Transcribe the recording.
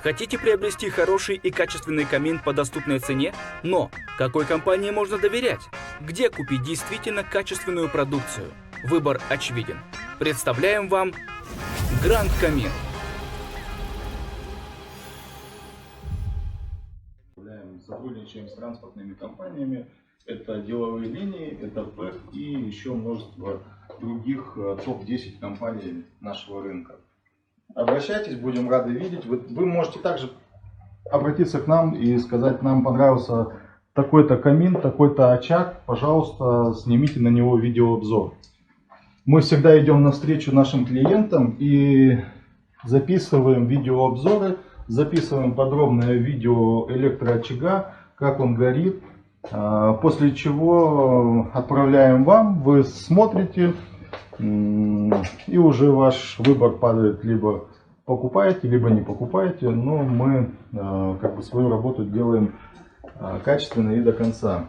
Хотите приобрести хороший и качественный камин по доступной цене? Но какой компании можно доверять? Где купить действительно качественную продукцию? Выбор очевиден. Представляем вам Гранд Камин. Сотрудничаем с транспортными компаниями. Это деловые линии, это ПЭК и еще множество других топ-10 компаний нашего рынка. Обращайтесь, будем рады видеть. Вы можете также обратиться к нам и сказать: нам понравился такой-то камин, такой-то очаг, пожалуйста, снимите на него видеообзор. Мы всегда идем навстречу нашим клиентам и записываем видеообзоры, записываем подробное видео электроочага, как он горит, после чего отправляем вам, вы смотрите, и уже ваш выбор падает: либо покупаете, либо не покупаете, но мы свою работу делаем качественно и до конца.